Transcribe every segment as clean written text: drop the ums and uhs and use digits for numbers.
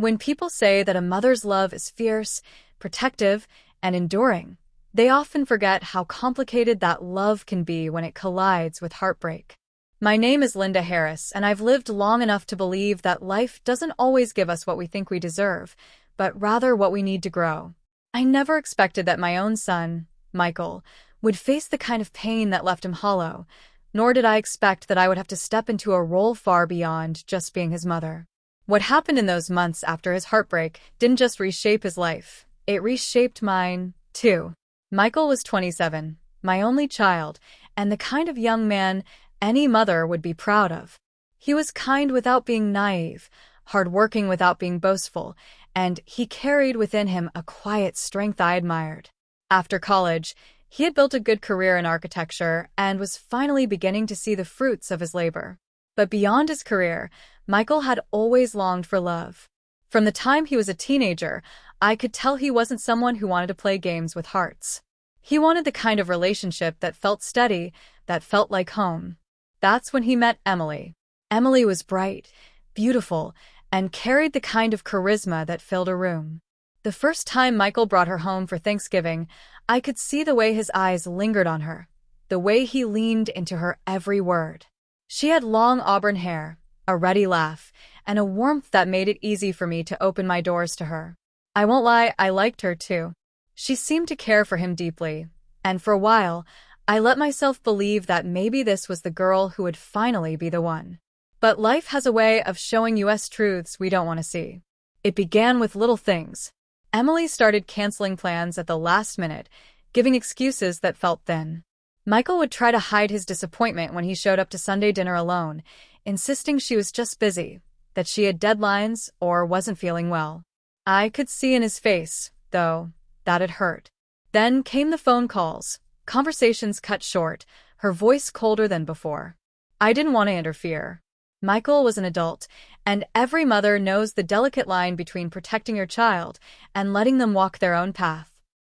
When people say that a mother's love is fierce, protective, and enduring, they often forget how complicated that love can be when it collides with heartbreak. My name is Linda Harris, and I've lived long enough to believe that life doesn't always give us what we think we deserve, but rather what we need to grow. I never expected that my own son, Michael, would face the kind of pain that left him hollow, nor did I expect that I would have to step into a role far beyond just being his mother. What happened in those months after his heartbreak didn't just reshape his life, it reshaped mine, too. Michael was 27, my only child, and the kind of young man any mother would be proud of. He was kind without being naive, hardworking without being boastful, and he carried within him a quiet strength I admired. After college, he had built a good career in architecture and was finally beginning to see the fruits of his labor. But beyond his career, Michael had always longed for love. From the time he was a teenager, I could tell he wasn't someone who wanted to play games with hearts. He wanted the kind of relationship that felt steady, that felt like home. That's when he met Emily. Emily was bright, beautiful, and carried the kind of charisma that filled a room. The first time Michael brought her home for Thanksgiving, I could see the way his eyes lingered on her, the way he leaned into her every word. She had long auburn hair, a ready laugh, and a warmth that made it easy for me to open my doors to her. I won't lie, I liked her too. She seemed to care for him deeply, and for a while, I let myself believe that maybe this was the girl who would finally be the one. But life has a way of showing us truths we don't want to see. It began with little things. Emily started canceling plans at the last minute, giving excuses that felt thin. Michael would try to hide his disappointment when he showed up to Sunday dinner alone, insisting she was just busy, that she had deadlines or wasn't feeling well. I could see in his face, though, that it hurt. Then came the phone calls, conversations cut short, her voice colder than before. I didn't want to interfere. Michael was an adult, and every mother knows the delicate line between protecting your child and letting them walk their own path.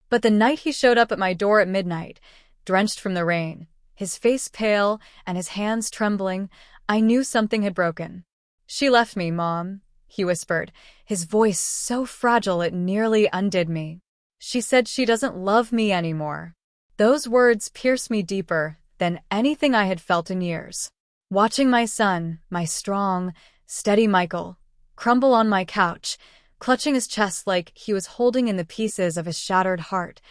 But the night he showed up at my door at midnight, drenched from the rain, his face pale and his hands trembling, I knew something had broken. "She left me, Mom," he whispered, his voice so fragile it nearly undid me. "She said she doesn't love me anymore." Those words pierced me deeper than anything I had felt in years. Watching my son, my strong, steady Michael, crumble on my couch, clutching his chest like he was holding in the pieces of his shattered heart,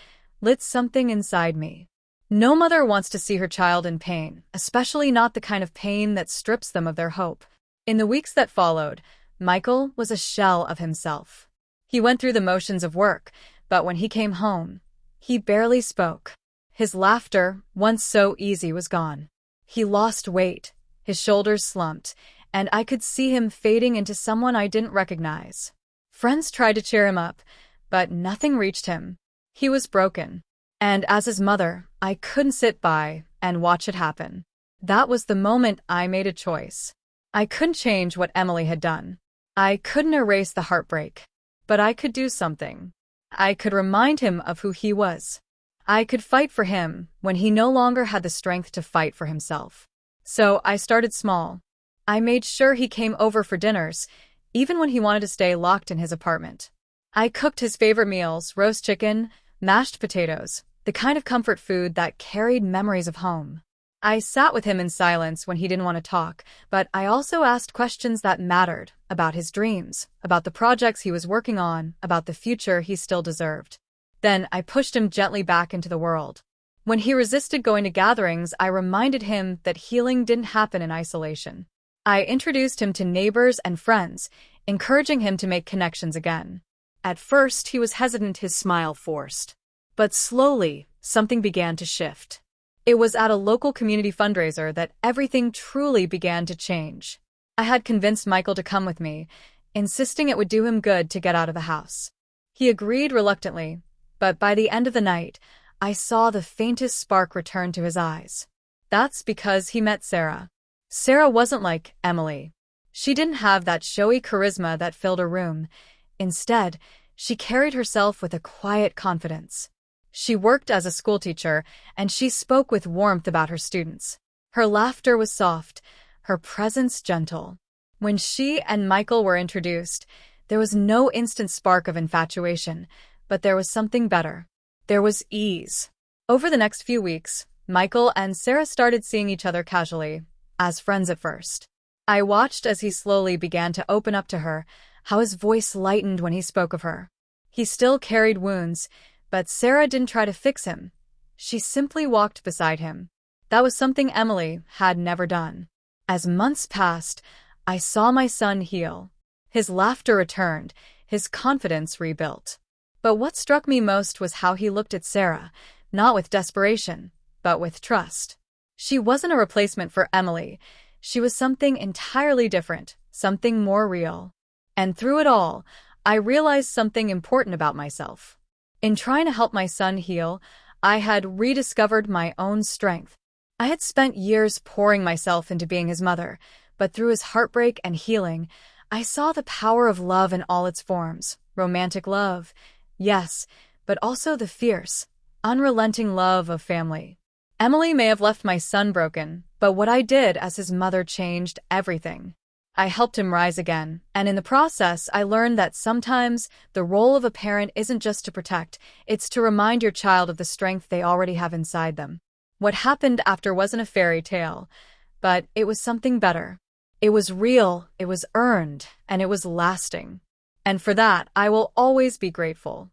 lit something inside me. No mother wants to see her child in pain, especially not the kind of pain that strips them of their hope. In the weeks that followed, Michael was a shell of himself. He went through the motions of work, but when he came home, he barely spoke. His laughter, once so easy, was gone. He lost weight, his shoulders slumped, and I could see him fading into someone I didn't recognize. Friends tried to cheer him up, but nothing reached him. He was broken. And as his mother, I couldn't sit by and watch it happen. That was the moment I made a choice. I couldn't change what Emily had done. I couldn't erase the heartbreak. But I could do something. I could remind him of who he was. I could fight for him when he no longer had the strength to fight for himself. So I started small. I made sure he came over for dinners, even when he wanted to stay locked in his apartment. I cooked his favorite meals, roast chicken, mashed potatoes, the kind of comfort food that carried memories of home. I sat with him in silence when he didn't want to talk, but I also asked questions that mattered, about his dreams, about the projects he was working on, about the future he still deserved. Then I pushed him gently back into the world. When he resisted going to gatherings, I reminded him that healing didn't happen in isolation. I introduced him to neighbors and friends, encouraging him to make connections again. At first, he was hesitant, his smile forced. But slowly, something began to shift. It was at a local community fundraiser that everything truly began to change. I had convinced Michael to come with me, insisting it would do him good to get out of the house. He agreed reluctantly, but by the end of the night, I saw the faintest spark return to his eyes. That's because he met Sarah. Sarah wasn't like Emily. She didn't have that showy charisma that filled a room. Instead, she carried herself with a quiet confidence. She worked as a schoolteacher, and she spoke with warmth about her students. Her laughter was soft, her presence gentle. When she and Michael were introduced, There was no instant spark of infatuation, but there was something better. There was ease. Over the next few weeks, Michael and Sarah started seeing each other casually, as friends at first. I watched as he slowly began to open up to her, how his voice lightened when he spoke of her. He still carried wounds, but Sarah didn't try to fix him. She simply walked beside him. That was something Emily had never done. As months passed, I saw my son heal. His laughter returned, his confidence rebuilt. But what struck me most was how he looked at Sarah, not with desperation, but with trust. She wasn't a replacement for Emily. She was something entirely different, something more real. And through it all, I realized something important about myself. In trying to help my son heal, I had rediscovered my own strength. I had spent years pouring myself into being his mother, but through his heartbreak and healing, I saw the power of love in all its forms. Romantic love, yes, but also the fierce, unrelenting love of family. Emily may have left my son broken, but what I did as his mother changed everything. I helped him rise again, and in the process, I learned that sometimes the role of a parent isn't just to protect, it's to remind your child of the strength they already have inside them. What happened after wasn't a fairy tale, but it was something better. It was real, it was earned, and it was lasting. And for that, I will always be grateful.